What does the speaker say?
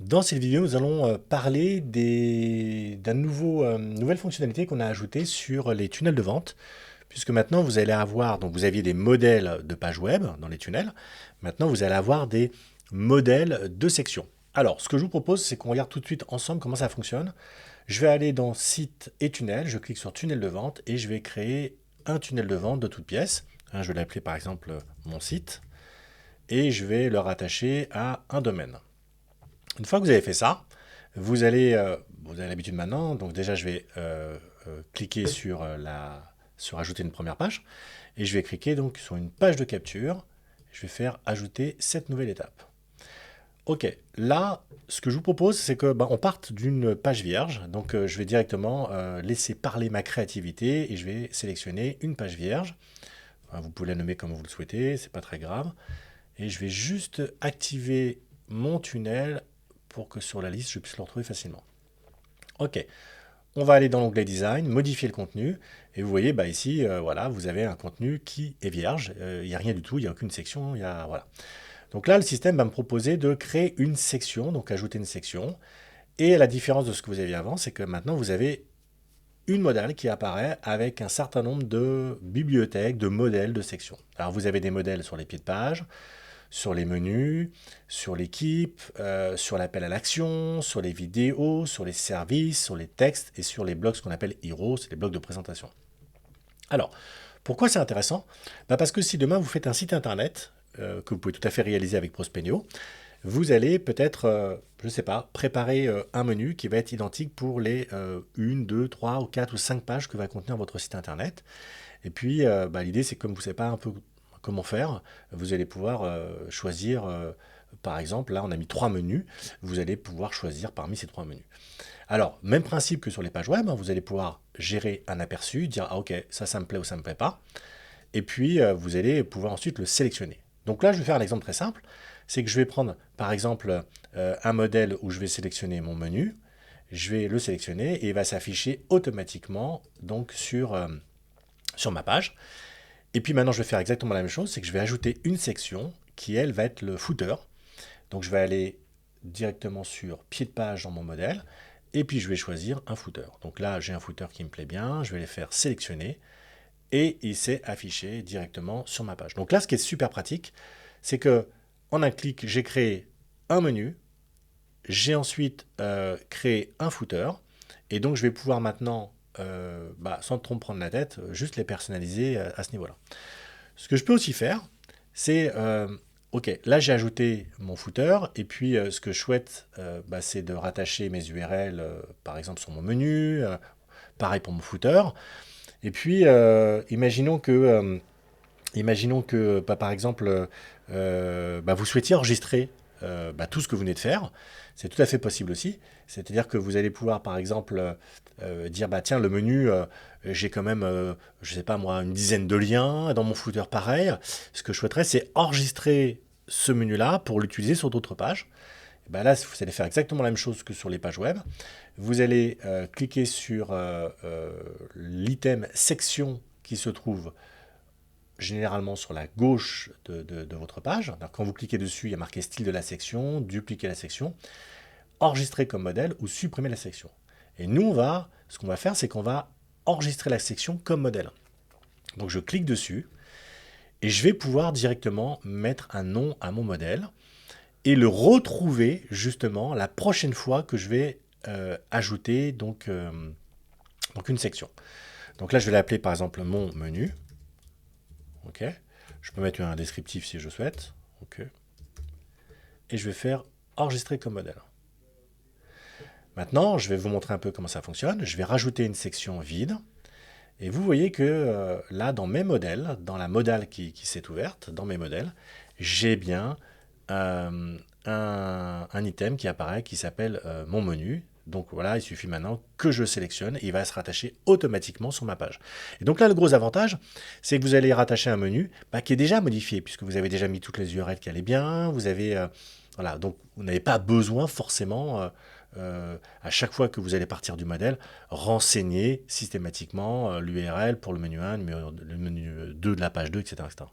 Dans cette vidéo, nous allons parler nouvelle fonctionnalité qu'on a ajoutée sur les tunnels de vente, puisque maintenant vous allez avoir, donc vous aviez des modèles de pages web dans les tunnels, maintenant vous allez avoir des modèles de sections. Alors, ce que je vous propose, c'est qu'on regarde tout de suite ensemble comment ça fonctionne. Je vais aller dans Site et Tunnel, je clique sur Tunnel de vente et je vais créer un tunnel de vente de toute pièce. Je vais l'appeler par exemple mon site et je vais le rattacher à un domaine. Une fois que vous avez fait ça, vous avez l'habitude maintenant, donc déjà je vais cliquer sur ajouter une première page, et je vais cliquer donc sur une page de capture, je vais faire ajouter cette nouvelle étape. Ok, là, ce que je vous propose, c'est que on parte d'une page vierge, donc je vais directement laisser parler ma créativité, et je vais sélectionner une page vierge. Vous pouvez la nommer comme vous le souhaitez, c'est pas très grave, et je vais juste activer mon tunnel pour que sur la liste, je puisse le retrouver facilement. Ok, on va aller dans l'onglet Design, modifier le contenu, et vous voyez ici, voilà, vous avez un contenu qui est vierge, il n'y a rien du tout, il n'y a aucune section, voilà. Donc là, le système va me proposer de créer une section, donc ajouter une section, et la différence de ce que vous aviez avant, c'est que maintenant vous avez une modèle qui apparaît avec un certain nombre de bibliothèques, de modèles de sections. Alors vous avez des modèles sur les pieds de page, sur les menus, sur l'équipe, sur l'appel à l'action, sur les vidéos, sur les services, sur les textes et sur les blocs, ce qu'on appelle Heroes, c'est les blocs de présentation. Alors, pourquoi c'est intéressant? Parce que si demain vous faites un site internet, que vous pouvez tout à fait réaliser avec Prospenio, vous allez peut-être, je ne sais pas, préparer un menu qui va être identique pour les 1, 2, 3 ou 4 ou 5 pages que va contenir votre site internet. Et puis, l'idée, c'est que comme vous ne savez pas un peu comment faire, vous allez pouvoir choisir, par exemple, là, on a mis 3 menus, vous allez pouvoir choisir parmi ces 3 menus. Alors, même principe que sur les pages web, vous allez pouvoir gérer un aperçu, dire, ah ok, ça me plaît ou ça me plaît pas, et puis vous allez pouvoir ensuite le sélectionner. Donc là, je vais faire un exemple très simple, c'est que je vais prendre, par exemple, un modèle où je vais sélectionner mon menu, je vais le sélectionner et il va s'afficher automatiquement donc sur ma page. Et puis maintenant, je vais faire exactement la même chose, c'est que je vais ajouter une section qui, elle, va être le footer. Donc je vais aller directement sur pied de page dans mon modèle, et puis je vais choisir un footer. Donc là, j'ai un footer qui me plaît bien, je vais les faire sélectionner, et il s'est affiché directement sur ma page. Donc là, ce qui est super pratique, c'est que en un clic, j'ai créé un menu, j'ai ensuite créé un footer, et donc je vais pouvoir maintenant, sans trop me prendre la tête, juste les personnaliser à ce niveau-là. Ce que je peux aussi faire, c'est, ok, là j'ai ajouté mon footer, et puis ce que je souhaite, c'est de rattacher mes URL, par exemple sur mon menu, pareil pour mon footer, et puis imaginons que par exemple, vous souhaitiez enregistrer tout ce que vous venez de faire. C'est tout à fait possible aussi. C'est-à-dire que vous allez pouvoir, par exemple, dire, tiens, le menu, j'ai quand même, je sais pas moi, une dizaine de liens. Dans mon footer, pareil. Ce que je souhaiterais, c'est enregistrer ce menu-là pour l'utiliser sur d'autres pages. Et là, vous allez faire exactement la même chose que sur les pages web. Vous allez cliquer sur l'item section qui se trouve généralement sur la gauche de votre page. Alors, quand vous cliquez dessus, il y a marqué style de la section, dupliquer la section, enregistrer comme modèle ou supprimer la section. Et nous, ce qu'on va faire, c'est qu'on va enregistrer la section comme modèle. Donc je clique dessus et je vais pouvoir directement mettre un nom à mon modèle et le retrouver justement la prochaine fois que je vais ajouter donc une section. Donc là, je vais l'appeler par exemple mon menu. Ok. Je peux mettre un descriptif si je souhaite. Ok. Et je vais faire enregistrer comme modèle. Maintenant, je vais vous montrer un peu comment ça fonctionne. Je vais rajouter une section vide. Et vous voyez que là, dans mes modèles, dans la modale qui s'est ouverte, dans mes modèles, j'ai bien un item qui apparaît qui s'appelle mon menu. Donc voilà, il suffit maintenant que je sélectionne et il va se rattacher automatiquement sur ma page. Et donc là, le gros avantage, c'est que vous allez rattacher un menu qui est déjà modifié, puisque vous avez déjà mis toutes les URL qui allaient bien, vous avez... voilà, donc vous n'avez pas besoin forcément, à chaque fois que vous allez partir du modèle, renseigner systématiquement l'URL pour le menu 1, le menu 2 de la page 2, etc., etc.